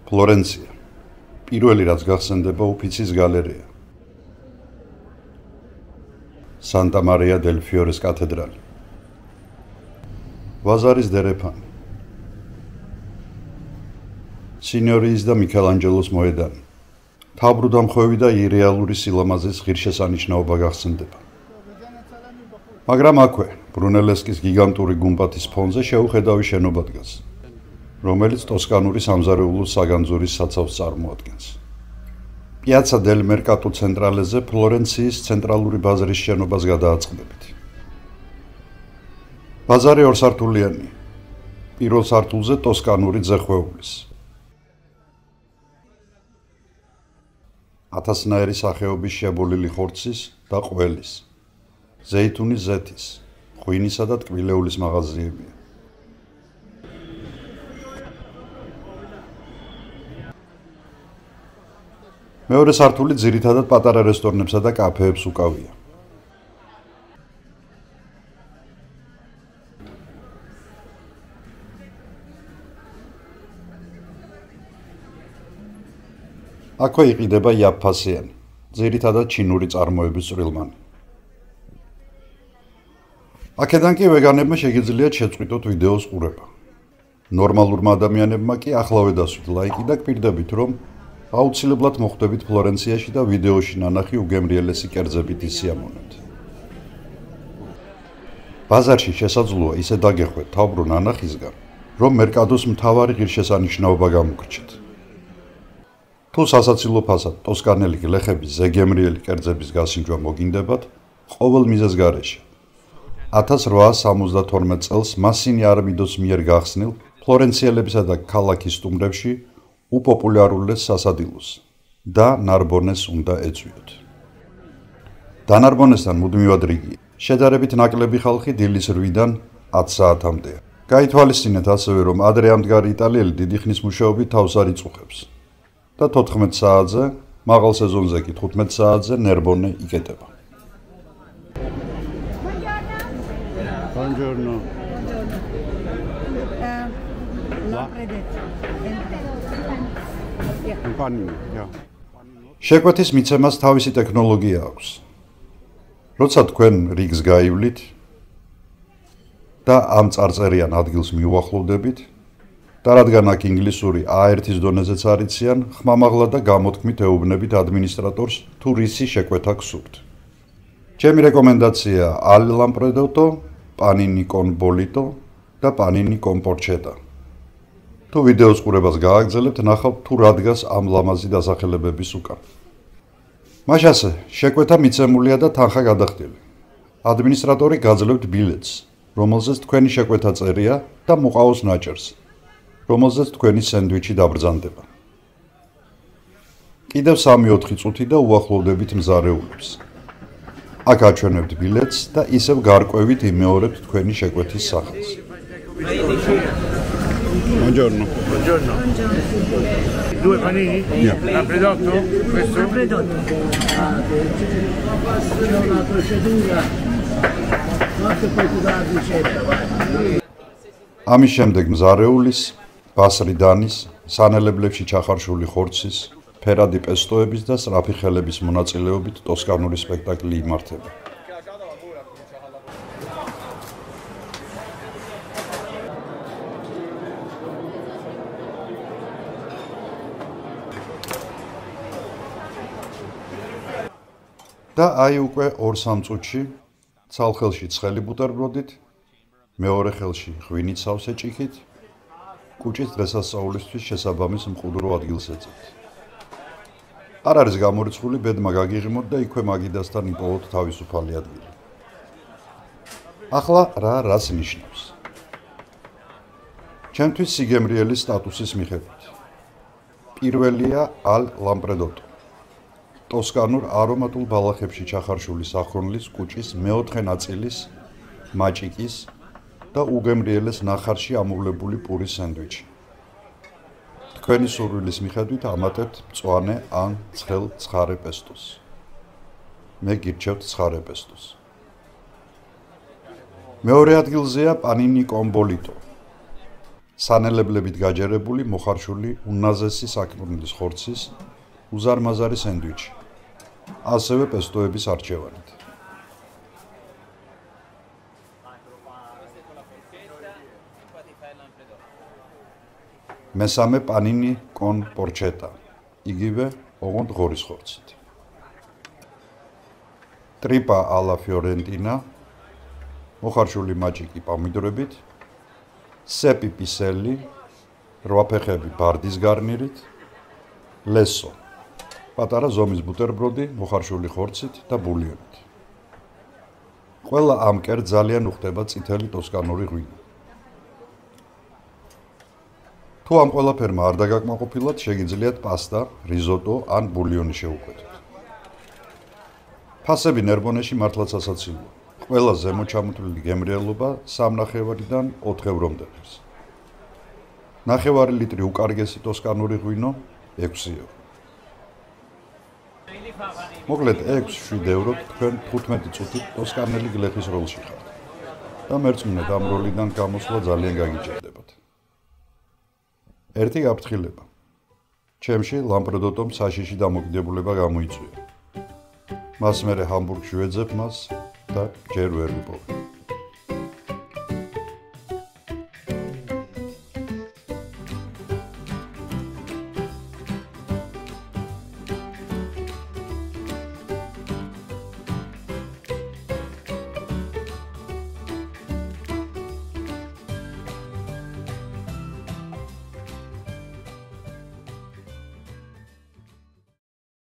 ფლორენცია. პირველი რაც გახსენდება უფიცის გალერეა. სანტა მარია დელ ფიორეს კათედრალი. ვაზარის დერეფანი. სინიორიის და მიქელანჯელოს მოედანი. თავბრუდამხვევი და ირეალური სილამაზის ღირსშესანიშნაობა გახსენდება. მაგრამ აქვე, ბრუნელესკის გიგანტური გუმბათის ფონზე შეუხედავი შენობა დგას, რომელიც ტოსკანური სამზარეულოს საგანძურის საცავს წარმოადგენს. პიაცა დელ მერკატო ცენტრალეზე ფლორენციის ცენტრალური ბაზრის შენობას გადააწყდებით. ბაზარი ორსართულიანია. პირველ სართულზე ტოსკანური ძეხვეულის. 1000-ნაირი სახეობის შებოლილი ხორცის და ყველის, ზეითუნის ზეთის, ღვინისა და ტკბილეულის მაღაზიებია. მეორე სართული ძირითადად პატარა რესტორნებსა და კაფეებს უკავია. აქვე იყიდება იაფფასიანი, ძირითადად ჩინური წარმოების წვრილმანი. აქედან კი ვეგანებმა შეგიძლიათ შეწყვიტოთ ვიდეოს ყურება. ნორმალურმა ადამიანებმა კი ახლავე დასვით ლაიკი და გპირდებით, რომ აუცილებლად მოხვდებით ფლორენციაში და ვიდეოში ნანახი უგემრიელესი კერძებით ისიამოვნებთ. ბაზარში შესაძლოა ისე დაგეხვეთ თავბრუ ნანახისგან, რომ მერკადოს მთავარი ღირსშესანიშნაობა გამოგრჩეთ. თუ სასაცილო ფასად ტოსკანელი გლეხების ზეგემრიელი კერძების გასინჯვა მოგინდებათ, ყოველ მიზეზს გარეშე 1872 წელს მასინი არმიდოს მიერ გახსნილ ფლორენციელებისა და ქალაქის სტუმრებში უპოპულარულეს სასადილოს და ნარბონეს უნდა ეწვიოთ. დანარბონესთან მუდმივად რიგია. შედარებით ნაკლები ხალხი დილის 8-დან 10 საათამდეა. გაითვალისწინეთ ასევე, რომ ადრე ამდგარი იტალიელი დიდი ხნის მუშაობით თავს არ იწუხებს და 14 საათზე, მაღალ სეზონზე კი 15 საათზე ნერბონე იკეტება. Buongiorno. შეკვეთის მიცემას თავისი ტექნოლოგია აქვს. როცა თქვენ რიგს გაივლით და ამ წარწერიან ადგილს მიუახლოვდებით და რადგან აქ ინგლისური A1-ის დონეზეც არ იციან, ხმამაღლა და გამოთქმით ეუბნებით ადმინისტრატორს თუ რისი შეკვეთა გსურთ. ჩემი რეკომენდაცია ალ ლამპრედოტო, პანინი კონ ბოლიტო და პანინი კონ პორჩეტა. თუ ვიდეოს ყურებას გააგრძელებთ, ნახავთ თუ რა დგას ამ ლამაზი დასახელებების უკან. მაშასე, შეკვეთა მიცემულია და თანხა გადახდილი. ადმინისტრატორი გაძლევთ ბილეთს, რომელზეც თქვენი შეკვეთა წერია და მოყავს ნაჭერს, რომელზეც თქვენი სენდვიჩი დაბრძანდება. კიდევ 3-4 წუთი და უახლოვდებით მზარეულებს. აქ აჩვენებთ ბილეთს და ისევ გარკვევით იმეორებთ თქვენი შეკვეთის სახელს. Buongiorno. Buongiorno. Due panini? Lampredotto? Questo? Lampredotto. C'è una procedura. Quanto poi ti dà la ricetta? ამის შემდეგ მზარეულის, ბასრი დანის, სანელებლებში ჩახარშული ხორცის, ფერადი პესტოების და სწრაფი ხელების მონაწილეობით ტოსკანური სპექტაკლი იმართება. და აი უკვე 2-3 წუთში ცალხელში ცხელი ბუტერბროდით, მეორე ხელში ღვინით სავსე ჭიქით, კუჭის დღესასწაულისთვის შესაბამის მყუდრო ადგილს ეძებთ. არ არის გამორიცხული ბედმა გაგიღიმოთ და იქვე მაგიდასთან იპოვოთ თავისუფალი ადგილი. ახლა რას ნიშნავს? ჩემთვის სიგემრიელის სტატუსის მიხედვით. პირველია ალ ლამპრედოტო. ტოსკანურ არომატულ ბალახებში ჩახარშული სახონლის კუჭის მეოთხე ნაწილის, მაჭიკის და უგემრიელეს ნახარში ამოვლებული პურის სენდვიჩი. თქვენი სურვილის მიხედვით ამატებთ მწვანე ან ცხელ ცხარე პესტოს. მე გირჩევთ ცხარე პესტოს. მეორე ადგილზეა პანინი კონ ბოლიტო. სანელებლებით გაჯერებული მოხარშული უნაზესი საკმრილის ხორცის უზარმაზარი სენდვიჩი, ასევე პესტოების არჩევანით. მესამე პანინი კონ პორჩეტა, იგივე ოღონდ ღორის ხორცით. ტრიპა ალა ფიორენტინა, მოხარშული მაჭიკი პომიდორებით, სეპი პისელი, 8 ფეხები ბარდის გარნირით, ლესო, პატარა ზომის ბუტერბროდი მოხარშული ხორცით და ბულიონით. ყველა ამ კერძ ძალიან უხდება წითელი ტოსკანური ღვინო. თუ ამ ყველაფერმა არ დაგაკმაყოფილოთ, შეგიძლიათ პასტა, რიზოტო ან ბულიონი შეუკვეთოთ. ფასები ნერბონეში მართლაც ასაცილოა. ყველა ზემოჩამოთვლილი გემრიელობა 3.5-დან 4 ევრომდე ღირს. 9 ლიტრი უკარგესი ტოსკანური ღვინო 6 ევრო. მოკლედ 6-7 ევრო თქვენ 15 წუთით ტოსკანელი გლეხის როლში ხართ. და მერწმუნეთ ამ როლიდან გამოსვლა ძალიან გაგიჭირდებათ. ერთი გაფრთხილება. ჩემში ლამპრედოტომ საშიში დამოკიდებულება გამოიწვია. მას მერე ჰამბურგში ვეძებ მას და ჯერ ვერ ვიპოვებ.